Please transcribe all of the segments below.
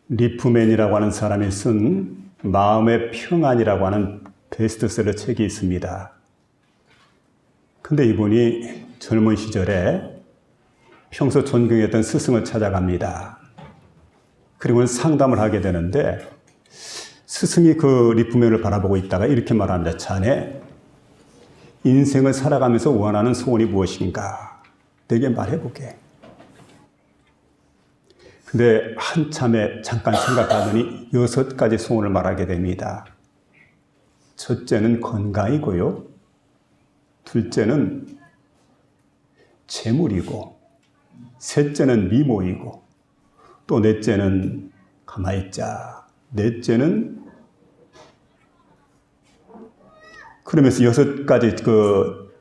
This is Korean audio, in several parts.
리프맨이라고 하는 사람이 쓴 마음의 평안이라고 하는 베스트셀러 책이 있습니다. 근데 이분이 젊은 시절에 평소 존경했던 스승을 찾아갑니다. 그리고 상담을 하게 되는데 스승이 그 리프맨을 바라보고 있다가 이렇게 말합니다. 자네, 인생을 살아가면서 원하는 소원이 무엇인가? 내게 말해보게. 근데 한참에 잠깐 생각하더니 6가지 소원을 말하게 됩니다. 첫째는 건강이고요. 둘째는 재물이고, 셋째는 미모이고, 또 넷째는 가만히 있자. 넷째는 그러면서 6가지 그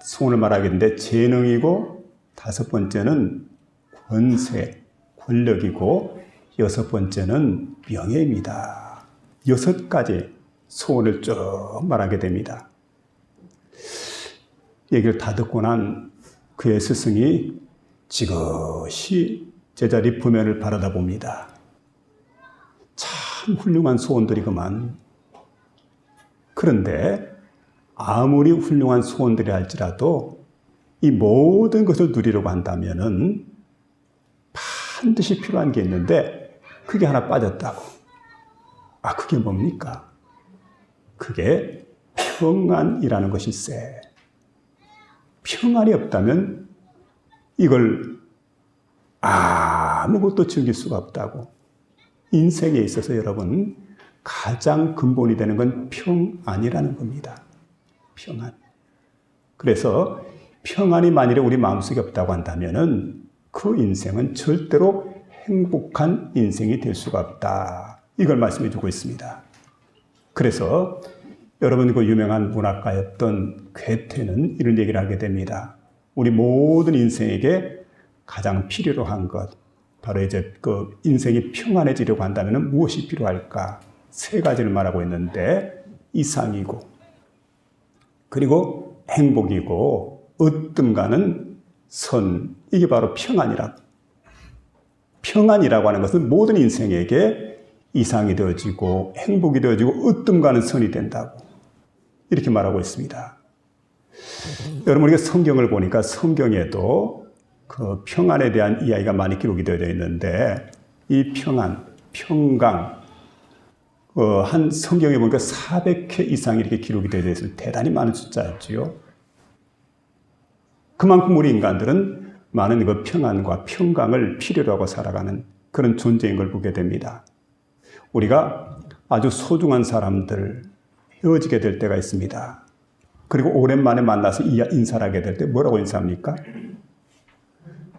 소원을 말하겠는데 재능이고, 5번째는 권세, 권력이고, 6번째는 명예입니다. 6가지 소원을 쭉 말하게 됩니다. 얘기를 다 듣고 난 그의 스승이 지그시 제자 리프맨을 바라다 봅니다. 참 훌륭한 소원들이구만. 그런데 아무리 훌륭한 소원들이 할지라도 이 모든 것을 누리려고 한다면은 반드시 필요한 게 있는데 그게 하나 빠졌다고. 아, 그게 뭡니까? 그게 평안이라는 것일세. 평안이 없다면 이걸 아무것도 즐길 수가 없다고. 인생에 있어서 여러분, 가장 근본이 되는 건 평안이라는 겁니다. 평안. 그래서 평안이 만일에 우리 마음속에 없다고 한다면은 그 인생은 절대로 행복한 인생이 될 수가 없다. 이걸 말씀해 주고 있습니다. 그래서 여러분 그 유명한 문학가였던 괴테는 이런 얘기를 하게 됩니다. 우리 모든 인생에게 가장 필요로 한 것, 바로 이제 그 인생이 평안해지려고 한다면 무엇이 필요할까? 3가지를 말하고 있는데 이상이고, 그리고 행복이고, 으뜸가는 선, 이게 바로 평안이라고. 평안이라고 하는 것은 모든 인생에게 이상이 되어지고 행복이 되어지고 으뜸가는 선이 된다고 이렇게 말하고 있습니다. 여러분, 우리가 성경을 보니까 성경에도 그 평안에 대한 이야기가 많이 기록이 되어 있는데 이 평안, 평강, 한 성경에 보니까 400회 이상이 이렇게 기록이 되어 있어요. 대단히 많은 숫자였지요. 그만큼 우리 인간들은 많은 그 평안과 평강을 필요로 하고 살아가는 그런 존재인 걸 보게 됩니다. 우리가 아주 소중한 사람들 헤어지게 될 때가 있습니다. 그리고 오랜만에 만나서 인사를 하게 될 때 뭐라고 인사합니까?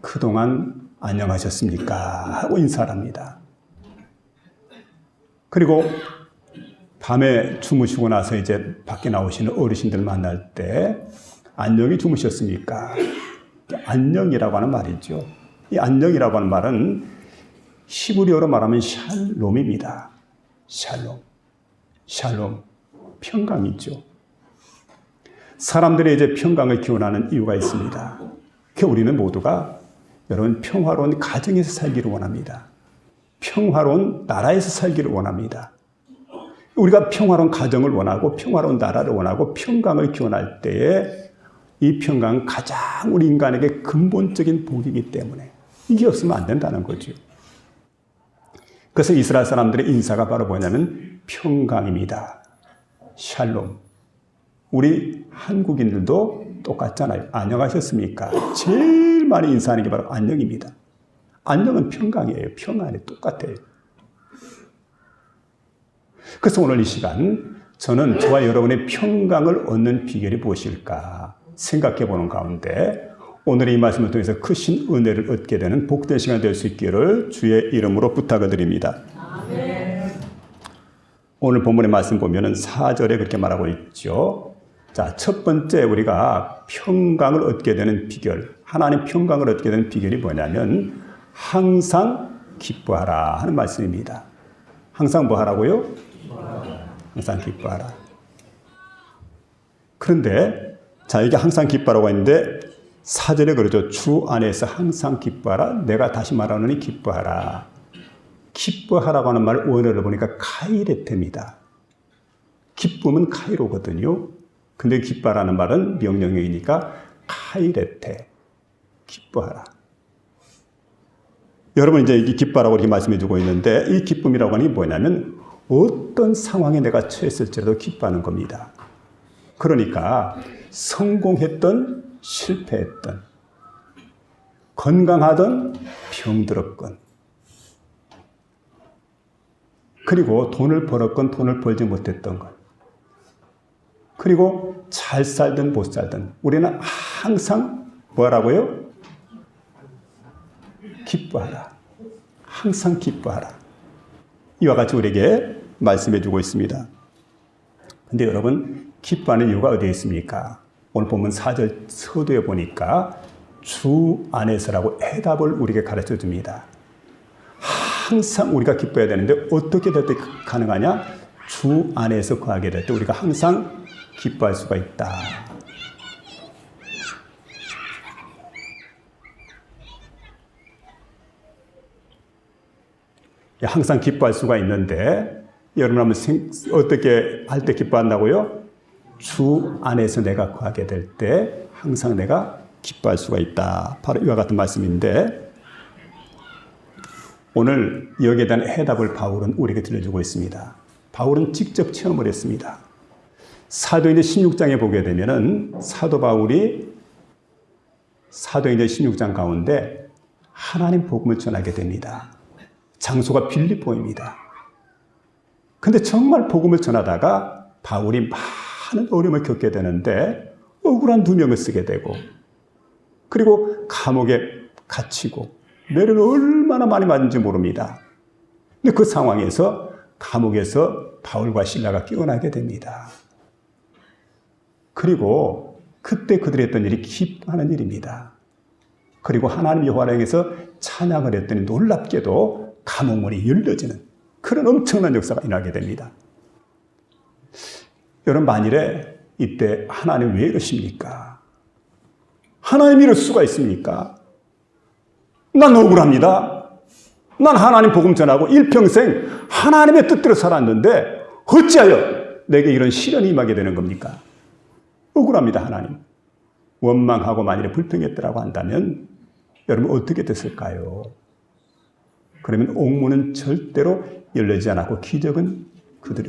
그동안 안녕하셨습니까? 하고 인사를 합니다. 그리고 밤에 주무시고 나서 이제 밖에 나오시는 어르신들 만날 때 안녕히 주무셨습니까? 안녕이라고 하는 말이죠. 이 안녕이라고 하는 말은 히브리어로 말하면 샬롬입니다. 샬롬. 샬롬. 평강이죠. 사람들이 이제 평강을 기원하는 이유가 있습니다. 우리는 모두가 여러분 평화로운 가정에서 살기를 원합니다. 평화로운 나라에서 살기를 원합니다. 우리가 평화로운 가정을 원하고 평화로운 나라를 원하고 평강을 기원할 때에 이 평강은 가장 우리 인간에게 근본적인 복이기 때문에 이게 없으면 안 된다는 거죠. 그래서 이스라엘 사람들의 인사가 바로 뭐냐면 평강입니다. 샬롬. 우리 한국인들도 똑같잖아요. 안녕하셨습니까? 제일 많이 인사하는 게 바로 안녕입니다. 안녕은 평강이에요. 평안이 똑같아요. 그래서 오늘 이 시간 저는 저와 여러분의 평강을 얻는 비결이 무엇일까 생각해 보는 가운데 오늘 이 말씀을 통해서 크신 은혜를 얻게 되는 복된 시간 될 수 있기를 주의 이름으로 부탁을 드립니다. 아멘. 오늘 본문의 말씀 보면은 4절에 그렇게 말하고 있죠. 자, 첫 번째 우리가 평강을 얻게 되는 비결, 하나님 평강을 얻게 되는 비결이 뭐냐면 항상 기뻐하라 하는 말씀입니다. 항상 뭐 하라고요? 항상 기뻐하라. 그런데 자, 이게 항상 기뻐하라고 했는데 4절에 그러죠. 주 안에서 항상 기뻐하라. 내가 다시 말하노니 기뻐하라. 기뻐하라고 하는 말 원어를 보니까 카이레테입니다. 기쁨은 카이로거든요. 근데 기뻐하라는 말은 명령형이니까 카이레테, 기뻐하라. 여러분 이제 이 기뻐하라고 이렇게 말씀해 주고 있는데 이 기쁨이라고 하는 게 뭐냐면 어떤 상황에 내가 처했을지라도 기뻐하는 겁니다. 그러니까 성공했던 실패했던 건강하던 병들었건 그리고 돈을 벌었건 돈을 벌지 못했던 것 그리고 잘 살든 못 살든 우리는 항상 뭐라고요? 기뻐하라. 항상 기뻐하라. 이와 같이 우리에게 말씀해 주고 있습니다. 근데 여러분 기뻐하는 이유가 어디에 있습니까? 오늘 보면 4절 서두에 보니까 주 안에서라고 해답을 우리에게 가르쳐 줍니다. 항상 우리가 기뻐해야 되는데 어떻게 될 때 가능하냐? 주 안에서 거하게 될 때 우리가 항상 기뻐할 수가 있다. 항상 기뻐할 수가 있는데 여러분 한번 어떻게 할 때 기뻐한다고요? 주 안에서 내가 거하게 될 때 항상 내가 기뻐할 수가 있다. 바로 이와 같은 말씀인데 오늘 여기에 대한 해답을 바울은 우리에게 들려주고 있습니다. 바울은 직접 체험을 했습니다. 사도행전 16장에 보게 되면은 사도 바울이 사도행전 16장 가운데 하나님 복음을 전하게 됩니다. 장소가 빌립보입니다. 근데 정말 복음을 전하다가 바울이 많은 어려움을 겪게 되는데 억울한 누명을 쓰게 되고 그리고 감옥에 갇히고 매를 얼마나 많이 맞은지 모릅니다. 근데 그 상황에서 감옥에서 바울과 실라가 깨어나게 됩니다. 그리고 그때 그들이 했던 일이 기뻐하는 일입니다. 그리고 하나님 여호와를 향해서 찬양을 했더니 놀랍게도 감옥문이 열려지는 그런 엄청난 역사가 일어나게 됩니다. 여러분 만일에 이때 하나님 왜 이러십니까? 하나님 이럴 수가 있습니까? 난 억울합니다. 난 하나님 복음 전하고 일평생 하나님의 뜻대로 살았는데 어찌하여 내게 이런 시련이 임하게 되는 겁니까? 억울합니다. 하나님. 원망하고 만일에 불평했더라고 한다면 여러분 어떻게 됐을까요? 그러면 옥문은 절대로 열리지 않았고 기적은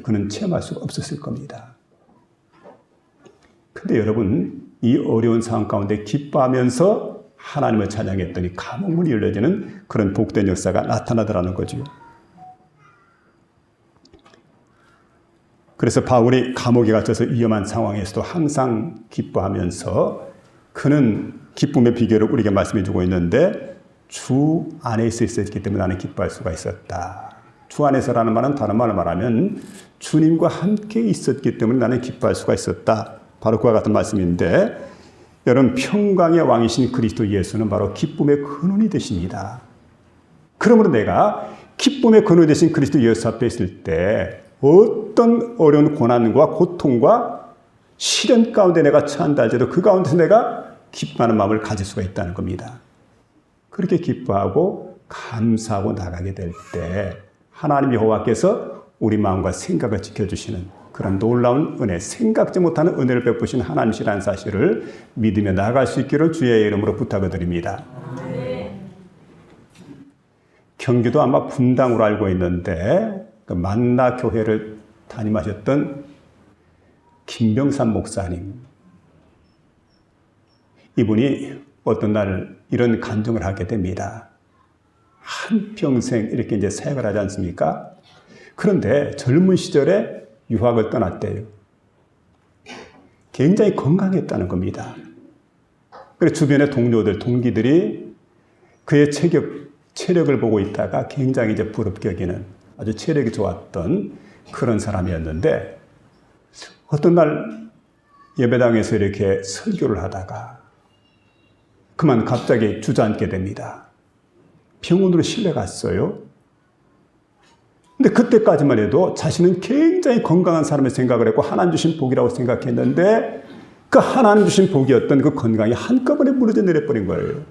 그는 체험할 수가 없었을 겁니다. 근데 여러분 이 어려운 상황 가운데 기뻐하면서 하나님을 찬양했더니 감옥문이 열려지는 그런 복된 역사가 나타나더라는 거죠. 그래서 바울이 감옥에 갇혀서 위험한 상황에서도 항상 기뻐하면서 그는 기쁨의 비결을 우리에게 말씀해 주고 있는데 주 안에 있었기 때문에 나는 기뻐할 수가 있었다. 주 안에서라는 말은 다른 말로 말하면 주님과 함께 있었기 때문에 나는 기뻐할 수가 있었다. 바로 그와 같은 말씀인데 여러분 평강의 왕이신 그리스도 예수는 바로 기쁨의 근원이 되십니다. 그러므로 내가 기쁨의 근원이 되신 그리스도 예수 앞에 있을 때 어떤 어려운 고난과 고통과 시련 가운데 내가 처한다 할지라도 그 가운데서 내가 기뻐하는 마음을 가질 수가 있다는 겁니다. 그렇게 기뻐하고 감사하고 나가게 될 때 하나님 여호와께서 우리 마음과 생각을 지켜주시는 그런 놀라운 은혜, 생각지 못하는 은혜를 베푸신 하나님이라는 사실을 믿으며 나아갈 수 있기를 주의 이름으로 부탁을 드립니다. 경기도 아마 분당으로 알고 있는데 그 만나 교회를 담임하셨던 김병삼 목사님, 이분이 어떤 날 이런 간증을 하게 됩니다. 한평생 이렇게 이제 사역을 하지 않습니까? 그런데 젊은 시절에 유학을 떠났대요. 굉장히 건강했다는 겁니다. 그래서 주변의 동료들, 동기들이 그의 체력을 보고 있다가 굉장히 이제 부럽게 여기는 아주 체력이 좋았던 그런 사람이었는데 어떤 날 예배당에서 이렇게 설교를 하다가 그만 갑자기 주저앉게 됩니다. 병원으로 실려갔어요. 근데 그때까지만 해도 자신은 굉장히 건강한 사람의 생각을 했고 하나님 주신 복이라고 생각했는데 그 하나님 주신 복이었던 그 건강이 한꺼번에 무너져 내려버린 거예요.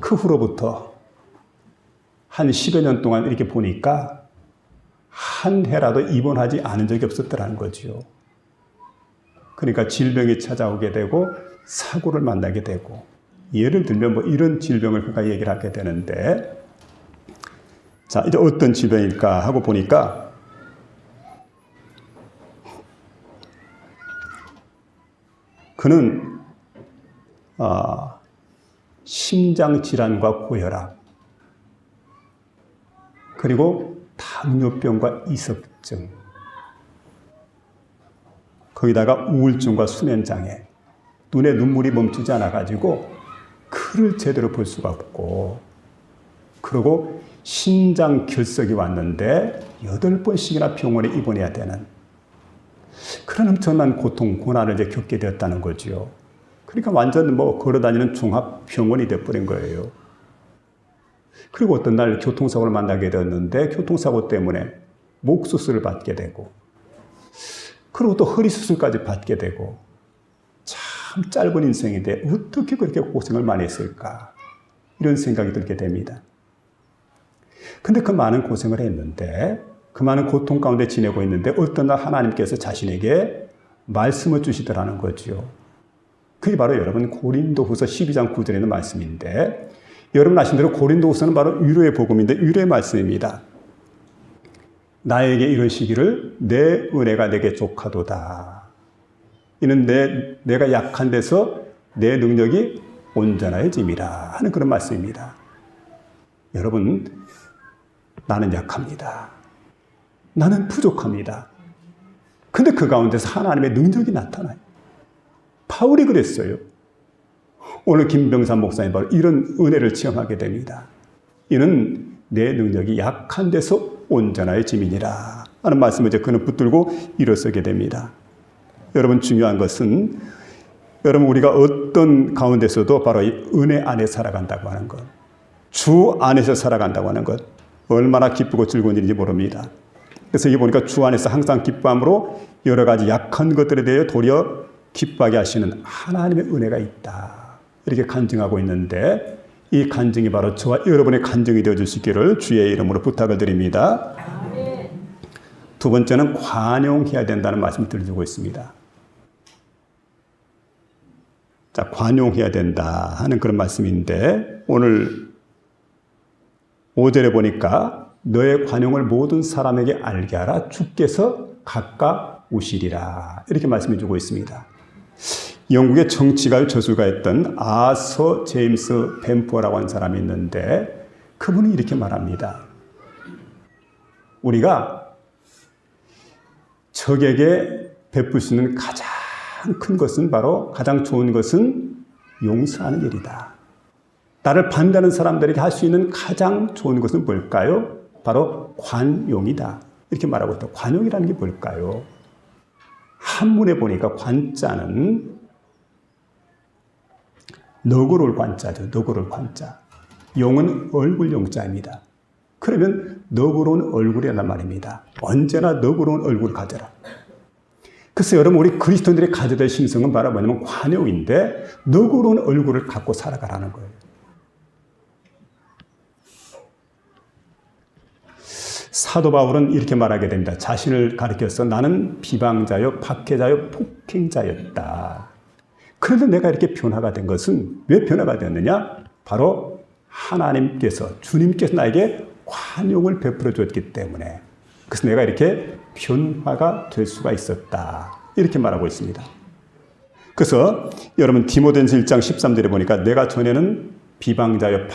그 후로부터 한 10여 년 동안 이렇게 보니까 한 해라도 입원하지 않은 적이 없었더라는 거죠. 그러니까 질병이 찾아오게 되고 사고를 만나게 되고, 예를 들면 뭐 이런 질병을 그가 얘기를 하게 되는데, 자, 이제 어떤 질병일까 하고 보니까 그는 심장질환과 고혈압, 그리고 당뇨병과 이석증, 거기다가 우울증과 수면장애, 눈에 눈물이 멈추지 않아가지고 글을 제대로 볼 수가 없고, 그리고 신장 결석이 왔는데 8번씩이나 병원에 입원해야 되는 그런 엄청난 고통, 고난을 이제 겪게 되었다는 거죠. 그러니까 완전 뭐 걸어다니는 종합병원이 되어버린 거예요. 그리고 어떤 날 교통사고를 만나게 되었는데 교통사고 때문에 목 수술을 받게 되고, 그리고 또 허리 수술까지 받게 되고, 참 짧은 인생인데 어떻게 그렇게 고생을 많이 했을까, 이런 생각이 들게 됩니다. 근데 그 많은 고생을 했는데, 그 많은 고통 가운데 지내고 있는데 어떤 날 하나님께서 자신에게 말씀을 주시더라는 거죠. 그게 바로 여러분 고린도후서 12장 9절에 있는 말씀인데, 여러분 아신 대로 고린도후서는 바로 위로의 복음인데 위로의 말씀입니다. 나에게 이르시기를 내 은혜가 내게 족하도다. 이는 내가 약한 데서 내 능력이 온전해짐이라 하는 그런 말씀입니다. 여러분, 나는 약합니다. 나는 부족합니다. 근데 그 가운데서 하나님의 능력이 나타나요. 바울이 그랬어요. 오늘 김병삼 목사님 바로 이런 은혜를 체험하게 됩니다. 이는 내 능력이 약한 데서 온전해짐이니라 하는 말씀을 이제 그는 붙들고 일어서게 됩니다. 여러분, 중요한 것은 여러분 우리가 어떤 가운데서도 바로 이 은혜 안에 살아간다고 하는 것, 주 안에서 살아간다고 하는 것, 얼마나 기쁘고 즐거운 일인지 모릅니다. 그래서 여기 보니까 주 안에서 항상 기뻐함으로 여러 가지 약한 것들에 대해 도리어 기뻐하게 하시는 하나님의 은혜가 있다, 이렇게 간증하고 있는데, 이 간증이 바로 저와 여러분의 간증이 되어 주시기를 주의 이름으로 부탁을 드립니다. 두 번째는 관용해야 된다는 말씀을 드리고 있습니다. 자, 관용해야 된다 하는 그런 말씀인데, 오늘 5절에 보니까 너의 관용을 모든 사람에게 알게 하라, 주께서 가까우시리라, 이렇게 말씀해 주고 있습니다. 영국의 정치가요 저술가였던 아서 제임스 벤포라고 하는 사람이 있는데, 그분은 이렇게 말합니다. 우리가 적에게 베풀 수 있는 가장 큰 것은, 바로 가장 좋은 것은 용서하는 일이다. 나를 반대하는 사람들에게 할 수 있는 가장 좋은 것은 뭘까요? 바로 관용이다, 이렇게 말하고 있다. 관용이라는 게 뭘까요? 한문에 보니까 관자는 너그러울 관자죠. 너그러울 관자. 용은 얼굴 용자입니다. 그러면 너그러운 얼굴이란 말입니다. 언제나 너그러운 얼굴을 가져라. 그래서 여러분, 우리 그리스도인들이 가져야 될 심성은 바로 뭐냐면 관용인데, 너그러운 얼굴을 갖고 살아가라는 거예요. 사도 바울은 이렇게 말하게 됩니다. 자신을 가리켜서 나는 비방자요, 박해자요, 폭행자였다. 그런데 내가 이렇게 변화가 된 것은 왜 변화가 되었느냐? 바로 하나님께서, 주님께서 나에게 관용을 베풀어 줬기 때문에, 그래서 내가 이렇게 변화가 될 수가 있었다, 이렇게 말하고 있습니다. 그래서 여러분 디모데전서 1장 13절에 보니까 내가 전에는 비방자요,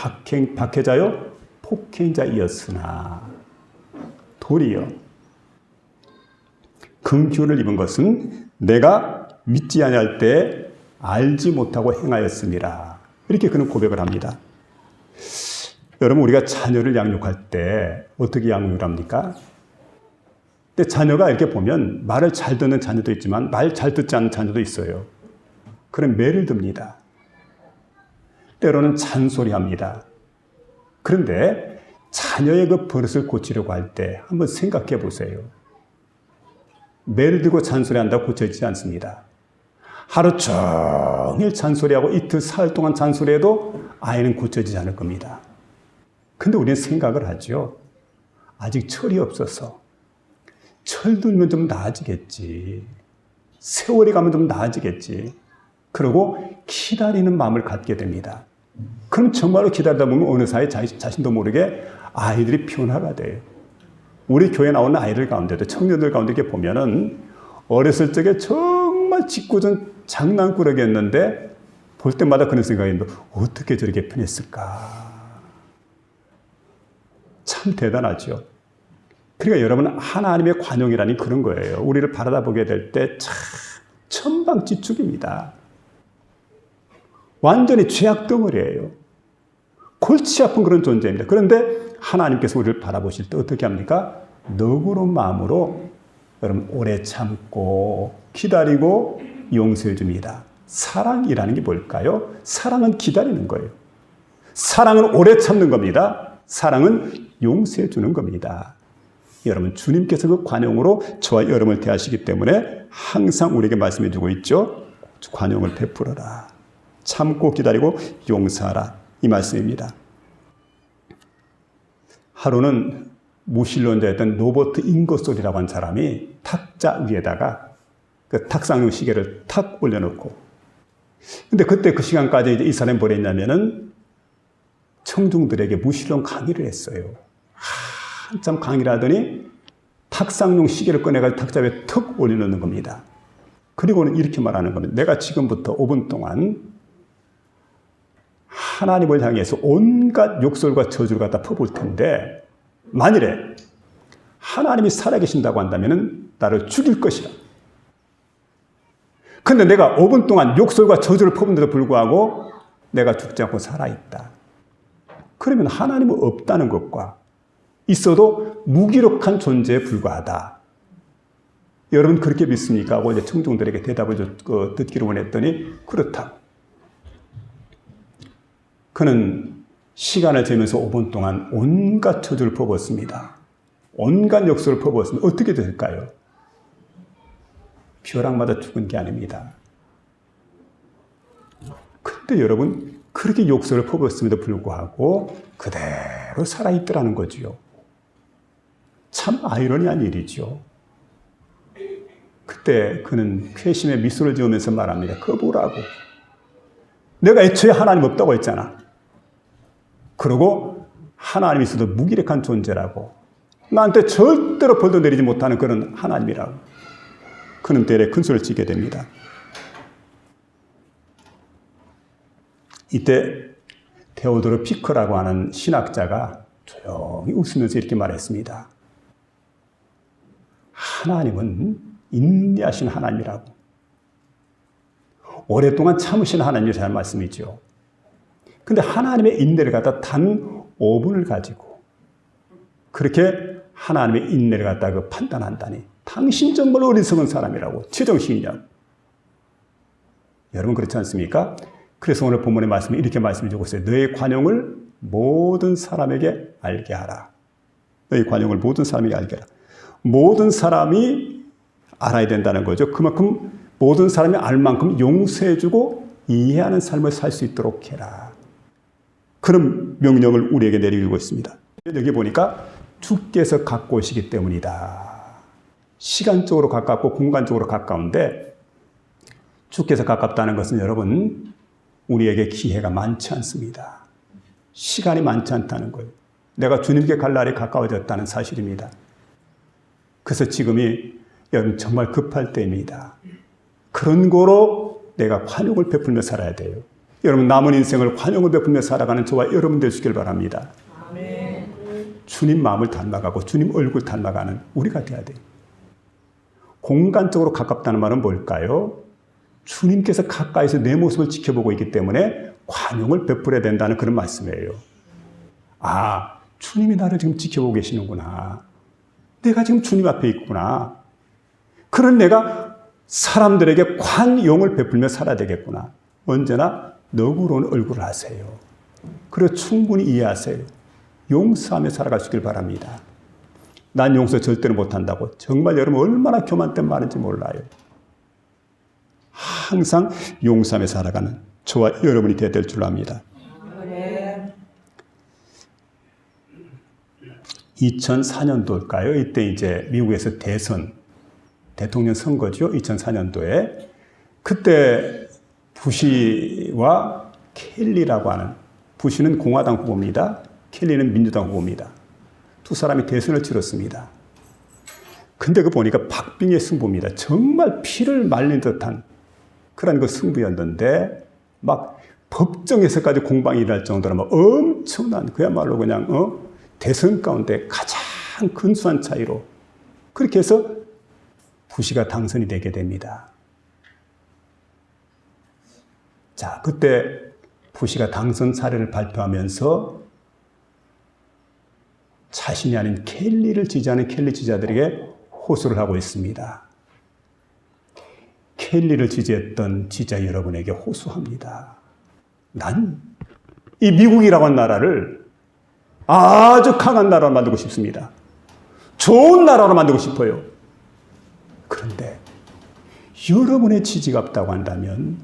박해자요, 폭행자이었으나 도리어 긍휼을 입은 것은 내가 믿지 아니할 때 알지 못하고 행하였음이라, 이렇게 그는 고백을 합니다. 여러분, 우리가 자녀를 양육할 때 어떻게 양육을 합니까? 근데 자녀가 이렇게 보면 말을 잘 듣는 자녀도 있지만 말 잘 듣지 않는 자녀도 있어요. 그럼 매를 듭니다. 때로는 잔소리합니다. 그런데 자녀의 그 버릇을 고치려고 할 때 한번 생각해 보세요. 매를 들고 잔소리한다고 고쳐지지 않습니다. 하루 종일 잔소리하고 이틀, 사흘 동안 잔소리해도 아이는 고쳐지지 않을 겁니다. 근데 우리는 생각을 하죠. 아직 철이 없어서. 철 들면 좀 나아지겠지. 세월이 가면 좀 나아지겠지. 그리고 기다리는 마음을 갖게 됩니다. 그럼 정말로 기다리다 보면 어느 사이 자신도 모르게 아이들이 변화가 돼요. 우리 교회 나오는 아이들 가운데도 청년들 가운데 이렇게 보면은 어렸을 적에 정말 짓궂은 장난꾸러기였는데 볼 때마다 그런 생각이 있는데 어떻게 저렇게 변했을까? 참 대단하죠. 그러니까 여러분 하나님의 관용이라니 그런 거예요. 우리를 바라보게 될 때 참 천방지축입니다. 완전히 죄악 덩어리예요. 골치 아픈 그런 존재입니다. 그런데 하나님께서 우리를 바라보실 때 어떻게 합니까? 너그러운 마음으로 여러분 오래 참고 기다리고 용서해 줍니다. 사랑이라는 게 뭘까요? 사랑은 기다리는 거예요. 사랑은 오래 참는 겁니다. 사랑은 용서해 주는 겁니다. 여러분 주님께서 그 관용으로 저와 여러분을 대하시기 때문에 항상 우리에게 말씀해 주고 있죠. 관용을 베풀어라. 참고 기다리고 용서하라. 이 말씀입니다. 하루는 무신론자였던 로버트 잉거솔이라고 한 사람이 탁자 위에다가 그 탁상용 시계를 탁 올려놓고 근데 그때 그 시간까지 이제 이 사람이 뭘 했냐면은 청중들에게 무신론 강의를 했어요. 한참 강의를 하더니 탁상용 시계를 꺼내가지고 탁자 위에 턱 올려놓는 겁니다. 그리고는 이렇게 말하는 겁니다. 내가 지금부터 5분 동안 하나님을 향해서 온갖 욕설과 저주를 갖다 퍼볼 텐데 만일에 하나님이 살아계신다고 한다면 나를 죽일 것이라. 근데 내가 5분 동안 욕설과 저주를 퍼본데도 불구하고 내가 죽지 않고 살아있다. 그러면 하나님은 없다는 것과 있어도 무기력한 존재에 불과하다. 여러분 그렇게 믿습니까? 하고 이제 청중들에게 대답을 듣기를 원했더니 그렇다. 그는 시간을 재면서 5분 동안 온갖 저주를 퍼붓습니다. 온갖 욕설을 퍼붓습니다. 어떻게 될까요? 벼락 맞아 죽은 게 아닙니다. 근데 여러분 그렇게 욕설을 퍼붓음에도 불구하고 그대로 살아있더라는 거지요. 참 아이러니한 일이죠. 그때 그는 쾌심에 미소를 지으면서 말합니다. 그거 보라고. 내가 애초에 하나님 없다고 했잖아. 그리고 하나님이 있어도 무기력한 존재라고. 나한테 절대로 벌도 내리지 못하는 그런 하나님이라고. 그는 대래 큰 소리를 치게 됩니다. 이때 테오도르 피커라고 하는 신학자가 조용히 웃으면서 이렇게 말했습니다. 하나님은 인내하신 하나님이라고. 오랫동안 참으신 하나님이라는 말씀이죠. 근데 하나님의 인내를 갖다 단 5분을 가지고 그렇게 하나님의 인내를 갖다가 판단한다니 당신 정말 어리석은 사람이라고. 최정신이냐. 여러분 그렇지 않습니까? 그래서 오늘 본문의 말씀에 이렇게 말씀해 주고 있어요. 너의 관용을 모든 사람에게 알게 하라. 너의 관용을 모든 사람에게 알게 하라. 모든 사람이 알아야 된다는 거죠. 그만큼 모든 사람이 알 만큼 용서해주고 이해하는 삶을 살 수 있도록 해라. 그런 명령을 우리에게 내리고 있습니다. 여기 보니까 주께서 갖고 오시기 때문이다. 시간적으로 가깝고 공간적으로 가까운데 주께서 가깝다는 것은 여러분 우리에게 기회가 많지 않습니다. 시간이 많지 않다는 거예요. 내가 주님께 갈 날이 가까워졌다는 사실입니다. 그래서 지금이 여러분 정말 급할 때입니다. 그런 거로 내가 관용을 베풀며 살아야 돼요. 여러분 남은 인생을 관용을 베풀며 살아가는 저와 여러분 되시길 바랍니다. 아멘. 주님 마음을 닮아가고 주님 얼굴 닮아가는 우리가 돼야 돼요. 공간적으로 가깝다는 말은 뭘까요? 주님께서 가까이서 내 모습을 지켜보고 있기 때문에 관용을 베풀어야 된다는 그런 말씀이에요. 아, 주님이 나를 지금 지켜보고 계시는구나. 내가 지금 주님 앞에 있구나. 그런 내가 사람들에게 관용을 베풀며 살아야 되겠구나. 언제나 너그러운 얼굴을 하세요. 그리고 충분히 이해하세요. 용서하며 살아가시길 바랍니다. 난 용서 절대로 못한다고. 정말 여러분 얼마나 교만된 말인지 몰라요. 항상 용서하며 살아가는 저와 여러분이 되어야 될 줄 압니다. 2004년도일까요? 이때 이제 미국에서 대통령 선거죠. 2004년도에. 그때 부시와 켈리라고 하는, 부시는 공화당 후보입니다. 켈리는 민주당 후보입니다. 두 사람이 대선을 치렀습니다. 근데 그 보니까 박빙의 승부입니다. 정말 피를 말린 듯한 그런 그 승부였는데 막 법정에서까지 공방이 일어날 정도로 막 엄청난 그야말로 그냥 대선 가운데 가장 근소한 차이로 그렇게 해서 부시가 당선이 되게 됩니다. 자, 그때 부시가 당선 사례를 발표하면서 자신이 아닌 켈리를 지지하는 켈리 지지자들에게 호소를 하고 있습니다. 켈리를 지지했던 지지자 여러분에게 호소합니다. 난 이 미국이라고 하는 나라를 아주 강한 나라로 만들고 싶습니다. 좋은 나라로 만들고 싶어요. 그런데 여러분의 지지가 없다고 한다면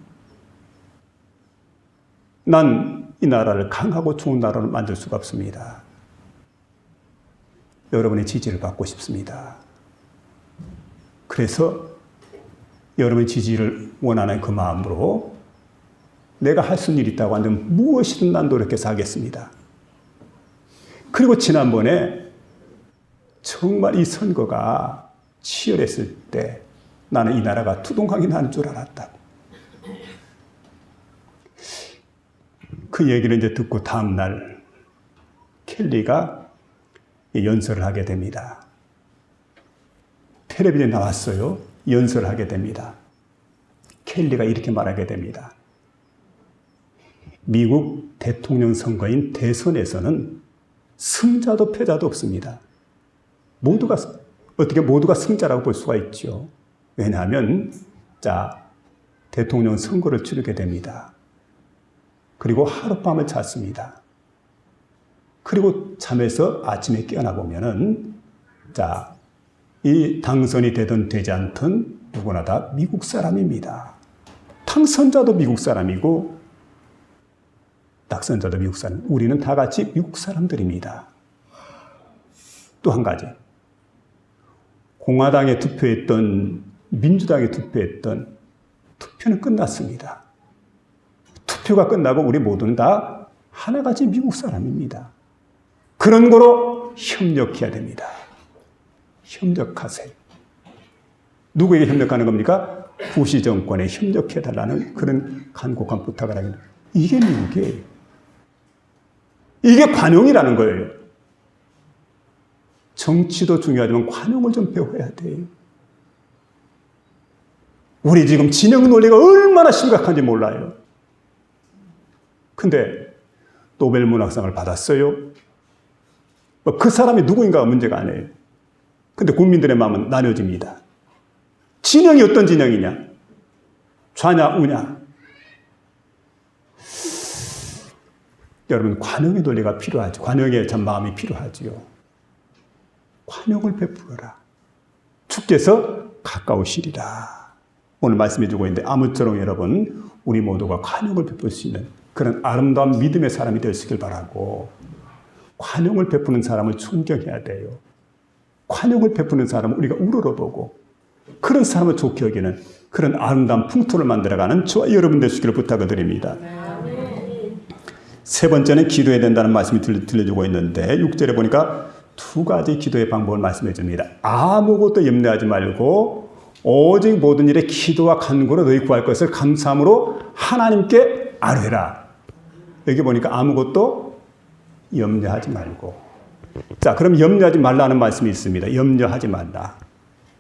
난 이 나라를 강하고 좋은 나라로 만들 수가 없습니다. 여러분의 지지를 받고 싶습니다. 그래서 여러분의 지지를 원하는 그 마음으로 내가 할 수 있는 일이 있다고 한다면 무엇이든 난 노력해서 하겠습니다. 그리고 지난번에 정말 이 선거가 치열했을 때 나는 이 나라가 투동강이 나는 줄 알았다고. 그 얘기를 이제 듣고 다음날 켈리가 연설을 하게 됩니다. 텔레비전에 나왔어요. 연설을 하게 됩니다. 켈리가 이렇게 말하게 됩니다. 미국 대통령 선거인 대선에서는 승자도 패자도 없습니다. 모두가 승자라고 볼 수가 있죠. 왜냐하면 대통령 선거를 치르게 됩니다. 그리고 하룻밤을 잤습니다. 그리고 잠에서 아침에 깨어나 보면은 이 당선이 되든 되지 않든 누구나 다 미국 사람입니다. 당선자도 미국 사람이고 낙선자도 미국 사람. 우리는 다 같이 미국 사람들입니다. 또 한 가지. 공화당에 투표했던 민주당에 투표했던 투표는 끝났습니다. 투표가 끝나고 우리 모두는 다 하나같이 미국 사람입니다. 그런 거로 협력해야 됩니다. 협력하세요. 누구에게 협력하는 겁니까? 부시 정권에 협력해달라는 그런 간곡한 부탁을 하는 거예요. 이게 미국이에요. 이게 관용이라는 거예요. 정치도 중요하지만 관용을 좀 배워야 돼요. 우리 지금 진영 논리가 얼마나 심각한지 몰라요. 근데 노벨 문학상을 받았어요. 그 사람이 누구인가가 문제가 아니에요. 근데 국민들의 마음은 나뉘어집니다. 진영이 어떤 진영이냐? 좌냐 우냐? 여러분, 관용의 논리가 필요하죠. 관용의 참 마음이 필요하지요. 관용을 베풀어라. 주께서 가까우시리라. 오늘 말씀해 주고 있는데 아무쪼록 여러분, 우리 모두가 관용을 베풀 수 있는 그런 아름다운 믿음의 사람이 될 수 있길 바라고, 관용을 베푸는 사람을 존경해야 돼요. 관용을 베푸는 사람을 우리가 우러러보고 그런 사람을 좋게 여기는 그런 아름다운 풍토를 만들어가는 저와 여러분 되시기를 부탁을 드립니다. 세 번째는 기도해야 된다는 말씀이 들려주고 있는데 6절에 보니까 두 가지 기도의 방법을 말씀해 줍니다. 아무것도 염려하지 말고 오직 모든 일에 기도와 간구로 너희 구할 것을 감사함으로 하나님께 아뢰라. 여기 보니까 아무것도 염려하지 말고. 자, 그럼 염려하지 말라는 말씀이 있습니다. 염려하지 말라.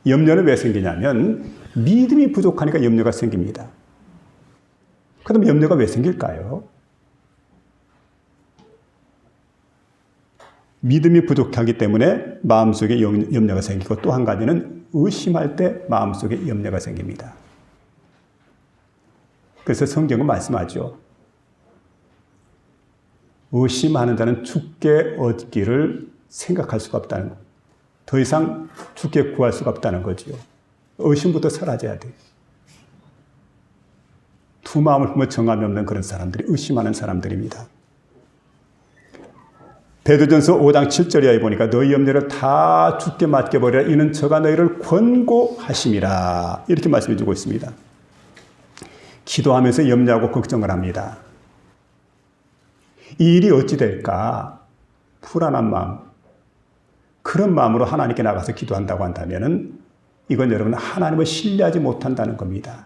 염려는 왜 생기냐면 믿음이 부족하니까 염려가 생깁니다. 그럼 염려가 왜 생길까요? 믿음이 부족하기 때문에 마음속에 염려가 생기고, 또 한 가지는 의심할 때 마음속에 염려가 생깁니다. 그래서 성경은 말씀하죠. 의심하는 자는 주께 얻기를 생각할 수가 없다는 것. 더 이상 주께 구할 수가 없다는 거죠. 의심부터 사라져야 돼요. 두 마음을 품어 정함이 없는 그런 사람들이 의심하는 사람들입니다. 베드로전서 5장 7절에 보니까 너희 염려를 다 주께 맡겨버리라. 이는 저가 너희를 권고하심이라. 이렇게 말씀해 주고 있습니다. 기도하면서 염려하고 걱정을 합니다. 이 일이 어찌 될까? 불안한 마음. 그런 마음으로 하나님께 나가서 기도한다고 한다면 이건 여러분 하나님을 신뢰하지 못한다는 겁니다.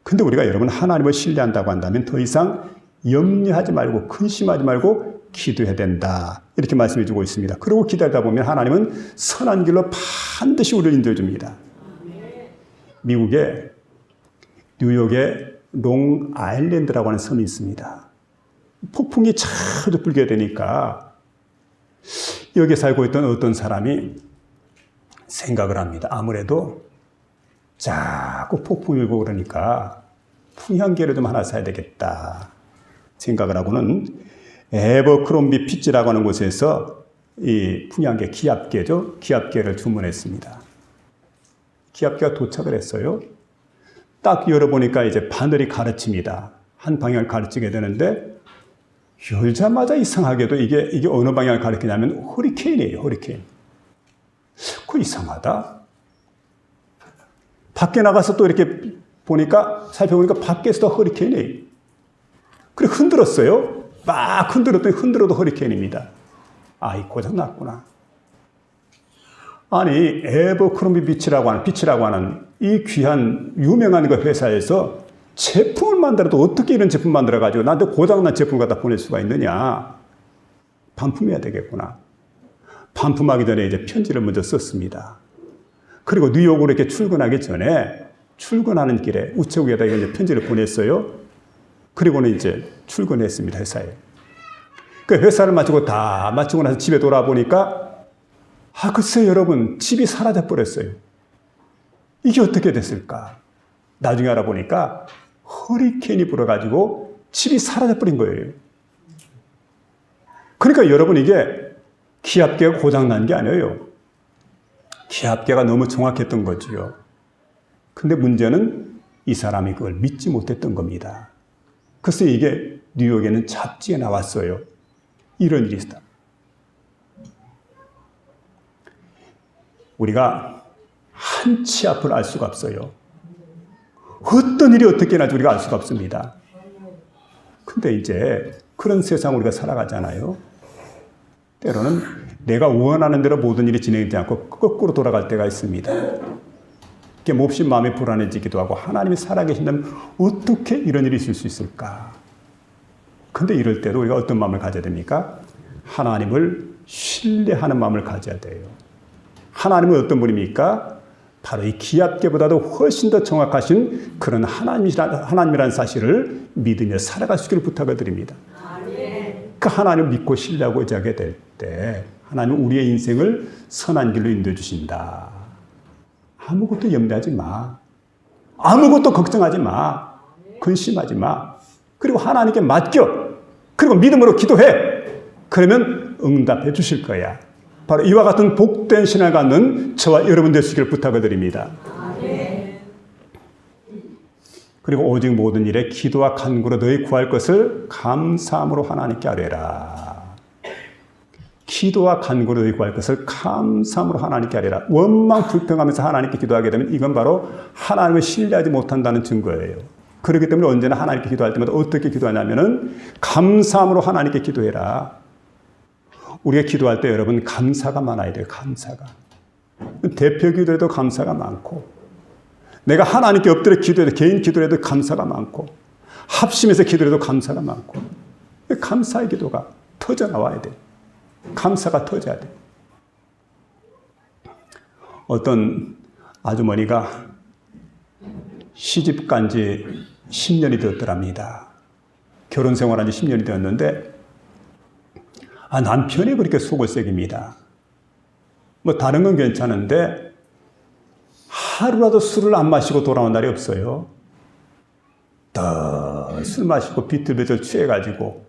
근데 우리가 여러분 하나님을 신뢰한다고 한다면 더 이상 염려하지 말고 근심하지 말고 기도해야 된다. 이렇게 말씀해 주고 있습니다. 그리고 기다리다 보면 하나님은 선한 길로 반드시 우리를 인도해 줍니다. 미국에 뉴욕에 롱 아일랜드라고 하는 섬이 있습니다. 폭풍이 자주 불게 되니까 여기에 살고 있던 어떤 사람이 생각을 합니다. 아무래도 자꾸 폭풍이 불고 그러니까 풍향계를 좀 하나 사야 되겠다 생각을 하고는 에버크롬비 피츠라고 하는 곳에서 이 풍향계, 기압계죠. 기압계를 주문했습니다. 기압계가 도착을 했어요. 딱 열어보니까 이제 바늘이 가르칩니다. 한 방향을 가르치게 되는데 열자마자 이상하게도 이게 어느 방향을 가리키냐면 허리케인이에요. 허리케인. 그거 이상하다. 밖에 나가서 또 이렇게 보니까 살펴보니까 밖에서도 허리케인이에요. 그래 흔들었어요. 막 흔들었더니 흔들어도 허리케인입니다. 아, 이 고장 났구나. 아니 에버크롬비 피치라고 하는 이 귀한 유명한 그 회사에서 제품을 만들어도 어떻게 이런 제품 만들어가지고 나한테 고장난 제품을 갖다 보낼 수가 있느냐. 반품해야 되겠구나. 반품하기 전에 이제 편지를 먼저 썼습니다. 그리고 뉴욕으로 이렇게 출근하기 전에 출근하는 길에 우체국에다 이제 편지를 보냈어요. 그리고는 이제 출근했습니다. 회사에. 그 회사를 마치고 나서 집에 돌아보니까 글쎄요 여러분 집이 사라져 버렸어요. 이게 어떻게 됐을까? 나중에 알아보니까 허리케인이 불어가지고 집이 사라져 버린 거예요. 그러니까 여러분 이게 기압계가 고장난 게 아니에요. 기압계가 너무 정확했던 거지요. 근데 문제는 이 사람이 그걸 믿지 못했던 겁니다. 그래서 이게 뉴욕에는 잡지에 나왔어요. 이런 일이 있다. 우리가 한치 앞을 알 수가 없어요. 어떤 일이 어떻게 날지 우리가 알 수가 없습니다. 근데 이제 그런 세상 우리가 살아가잖아요. 때로는 내가 원하는 대로 모든 일이 진행되지 않고 거꾸로 돌아갈 때가 있습니다. 이게 몹시 마음이 불안해지기도 하고 하나님이 살아계신다면 어떻게 이런 일이 있을 수 있을까? 근데 이럴 때도 우리가 어떤 마음을 가져야 됩니까? 하나님을 신뢰하는 마음을 가져야 돼요. 하나님은 어떤 분입니까? 바로 이 기압계보다도 훨씬 더 정확하신 그런 하나님이라는 사실을 믿으며 살아갈 수 있기를 부탁을 드립니다. 그 하나님을 믿고 신뢰하고 의지하게 될 때 하나님은 우리의 인생을 선한 길로 인도해 주신다. 아무것도 염려하지 마. 아무것도 걱정하지 마. 근심하지 마. 그리고 하나님께 맡겨. 그리고 믿음으로 기도해. 그러면 응답해 주실 거야. 바로 이와 같은 복된 신앙을 갖는 저와 여러분 되시기를 부탁을 드립니다. 그리고 오직 모든 일에 기도와 간구로 너희 구할 것을 감사함으로 하나님께 아뢰라. 기도와 간구로 너희 구할 것을 감사함으로 하나님께 아뢰라. 원망 불평하면서 하나님께 기도하게 되면 이건 바로 하나님을 신뢰하지 못한다는 증거예요. 그렇기 때문에 언제나 하나님께 기도할 때마다 어떻게 기도하냐면은 감사함으로 하나님께 기도해라. 우리가 기도할 때 여러분 감사가 많아야 돼요. 감사가. 대표 기도에도 감사가 많고 내가 하나님께 엎드려 기도해도 개인 기도해도 감사가 많고 합심해서 기도해도 감사가 많고 감사의 기도가 터져 나와야 돼. 감사가 터져야 돼. 어떤 아주머니가 시집 간 지 10년이 되었더랍니다. 결혼 생활한 지 10년이 되었는데 남편이 그렇게 속을 새깁니다. 뭐 다른 건 괜찮은데 하루라도 술을 안 마시고 돌아온 날이 없어요. 술 마시고 비틀비틀 취해가지고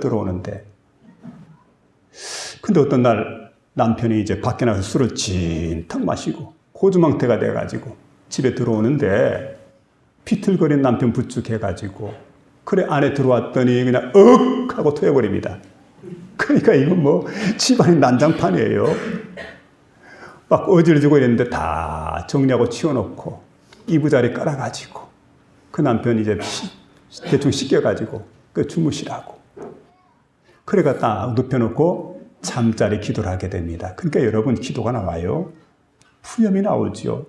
들어오는데 근데 어떤 날 남편이 이제 밖에 나가서 술을 진탕 마시고 고주망태가 돼가지고 집에 들어오는데 비틀거리는 남편 부축해가지고 그래 안에 들어왔더니 그냥 하고 토해버립니다. 그러니까 이건 뭐 집안이 난장판이에요. 막 어지러지고 이랬는데 다 정리하고 치워놓고 이부자리 깔아가지고 그 남편이 이제 대충 씻겨가지고 그 주무시라고. 그래가 딱 눕혀놓고 잠자리 기도를 하게 됩니다. 그러니까 여러분 기도가 나와요. 푸념이 나오지요.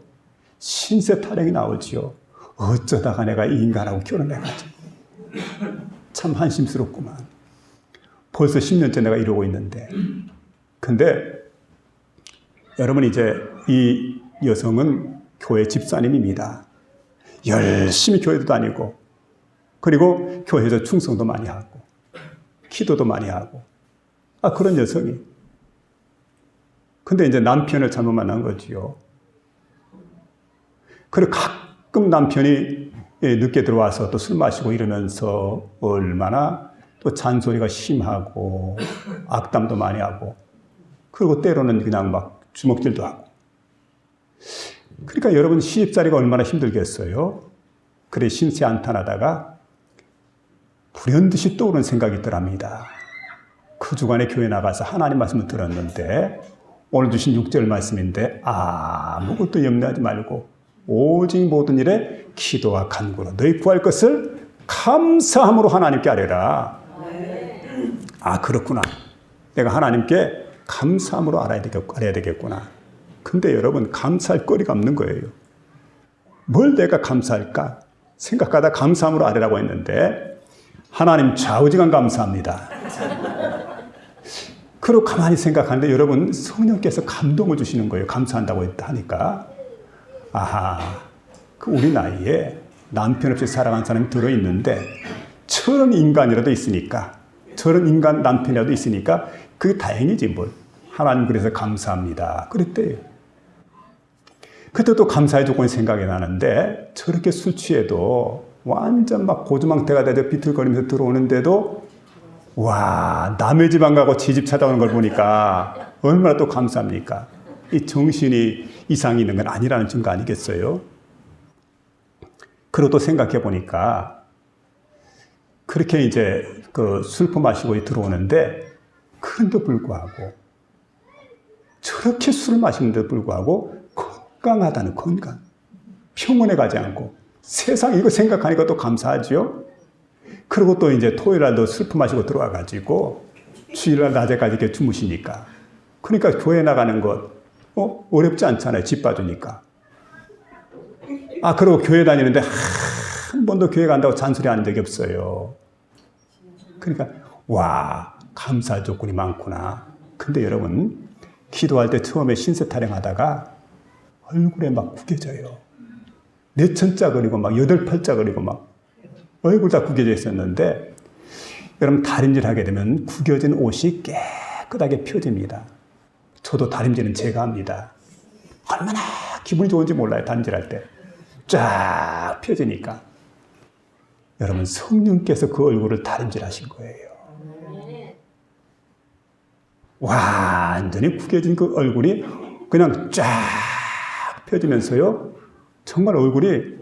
신세 타령이 나오지요. 어쩌다가 내가 이 인간하고 결혼해가지고 참 한심스럽구만. 벌써 10년째 내가 이러고 있는데. 근데 여러분 이제 이 여성은 교회 집사님입니다. 열심히 교회도 다니고 그리고 교회에서 충성도 많이 하고 기도도 많이 하고 그런 여성이. 근데 이제 남편을 잘못 만난 거지요. 그리고 가끔 남편이 늦게 들어와서 또 술 마시고 이러면서 얼마나 또 잔소리가 심하고 악담도 많이 하고 그리고 때로는 그냥 막 주먹질도 하고. 그러니까 여러분 시집살이가 얼마나 힘들겠어요. 그래 신세 한탄하다가 불현듯이 떠오른 생각이 있더랍니다. 그 주간에 교회 나가서 하나님 말씀을 들었는데 오늘 주신 6절 말씀인데 아무것도 염려하지 말고 오직 모든 일에 기도와 간구로 너희 구할 것을 감사함으로 하나님께 아뢰라. 그렇구나. 내가 하나님께 감사함으로 알아야 되겠구나. 근데 여러분 감사할 거리가 없는 거예요. 뭘 내가 감사할까? 생각하다 감사함으로 아뢰라고 했는데 하나님 좌우지간 감사합니다. 그리고 가만히 생각하는데 여러분 성령께서 감동을 주시는 거예요. 감사한다고 하니까. 그 우리 나이에 남편 없이 살아간 사람이 들어있는데 저런 인간이라도 있으니까 저런 인간 남편이라도 있으니까 그게 다행이지 뭘. 하나님 그래서 감사합니다. 그랬대요. 그때 또 감사의 조건이 생각이 나는데 저렇게 술 취해도 완전 막 고주망태가 되죠. 비틀거리면서 들어오는데도 와 남의 집 안 가고 지 집 찾아오는 걸 보니까 얼마나 또 감사합니까? 이 정신이 이상이 있는 건 아니라는 증거 아니겠어요? 그리고 또 생각해 보니까 그렇게 이제 그 술포 마시고 들어오는데 그런데도 불구하고 저렇게 술을 마시는데도 불구하고 건강하다는 건강. 평온해 가지 않고 세상 이거 생각하니까 또 감사하지요. 그리고 또 이제 토요일날도 술포 마시고 들어와가지고 주일날 낮에까지 이렇게 주무시니까. 그러니까 교회 나가는 것 어렵지 않잖아요. 집 봐주니까. 그리고 교회 다니는데 한 번도 교회 간다고 잔소리 한 적이 없어요. 그러니까 와 감사할 조건이 많구나. 근데 여러분 기도할 때 처음에 신세 타령하다가 얼굴에 막 구겨져요. 내천자거리고 막 여덟팔자거리고 막 얼굴 다 구겨져 있었는데 여러분 다림질 하게 되면 구겨진 옷이 깨끗하게 펴집니다. 저도 다림질은 제가 합니다. 얼마나 기분이 좋은지 몰라요. 다림질할 때. 쫙 펴지니까. 여러분 성령께서 그 얼굴을 다림질하신 거예요. 완전히 구겨진 그 얼굴이 그냥 쫙 펴지면서요. 정말 얼굴이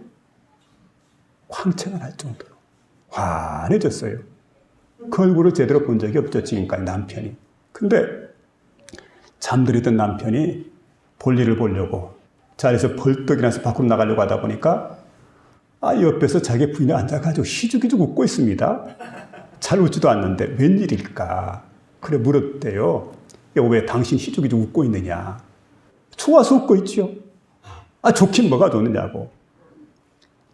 황채가 날 정도로 환해졌어요. 그 얼굴을 제대로 본 적이 없죠. 지금까지 남편이. 근데 잠들었던 남편이 볼일을 보려고 자리에서 벌떡 일어나서 밖으로 나가려고 하다 보니까 옆에서 자기 부인이 앉아가지고 희죽희죽 웃고 있습니다. 잘 웃지도 않는데 웬일일까? 그래 물었대요. 왜 당신 희죽희죽 웃고 있느냐? 좋아서 웃고 있죠. 좋긴 뭐가 좋느냐고.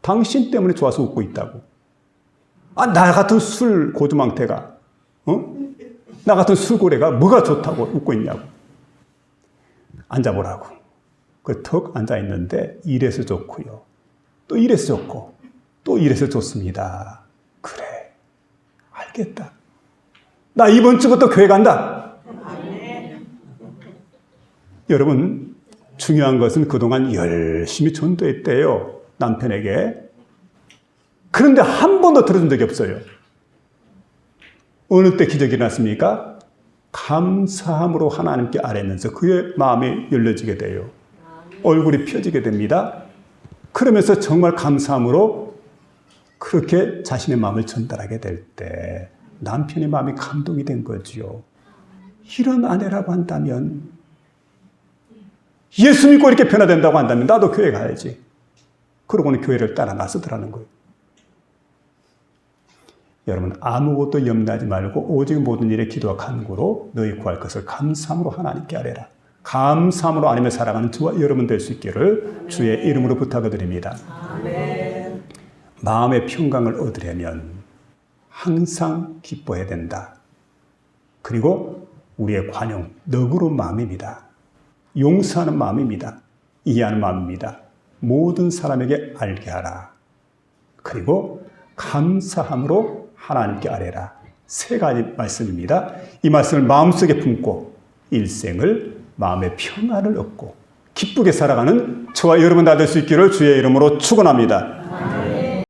당신 때문에 좋아서 웃고 있다고. 나 같은 술 고주망태가, 나 같은 술고래가 뭐가 좋다고 웃고 있냐고. 앉아보라고. 턱 앉아있는데 이래서 좋고요. 또 이래서 좋고 또 이래서 좋습니다. 그래. 알겠다. 나 이번 주부터 교회 간다. 여러분 중요한 것은 그동안 열심히 전도했대요. 남편에게. 그런데 한 번도 들어준 적이 없어요. 어느 때 기적이 났습니까? 감사함으로 하나님께 아뢰면서 그의 마음이 열려지게 돼요. 얼굴이 펴지게 됩니다. 그러면서 정말 감사함으로 그렇게 자신의 마음을 전달하게 될 때 남편의 마음이 감동이 된 거지요. 이런 아내라고 한다면, 예수 믿고 이렇게 변화된다고 한다면 나도 교회 가야지. 그러고는 교회를 따라 나서더라는 거예요. 여러분, 아무것도 염려하지 말고 오직 모든 일에 기도와 간구로 너희 구할 것을 감사함으로 하나님께 아뢰라. 감사함으로 하나님을 살아가는 저와 여러분 될 수 있기를 주의 이름으로 부탁을 드립니다. 아멘. 마음의 평강을 얻으려면 항상 기뻐해야 된다. 그리고 우리의 관용, 너그러운 마음입니다. 용서하는 마음입니다. 이해하는 마음입니다. 모든 사람에게 알게 하라. 그리고 감사함으로 하나님께 아뢰라. 세 가지 말씀입니다. 이 말씀을 마음속에 품고 일생을 마음의 평안을 얻고 기쁘게 살아가는 저와 여러분 다 될 수 있기를 주의 이름으로 축원합니다.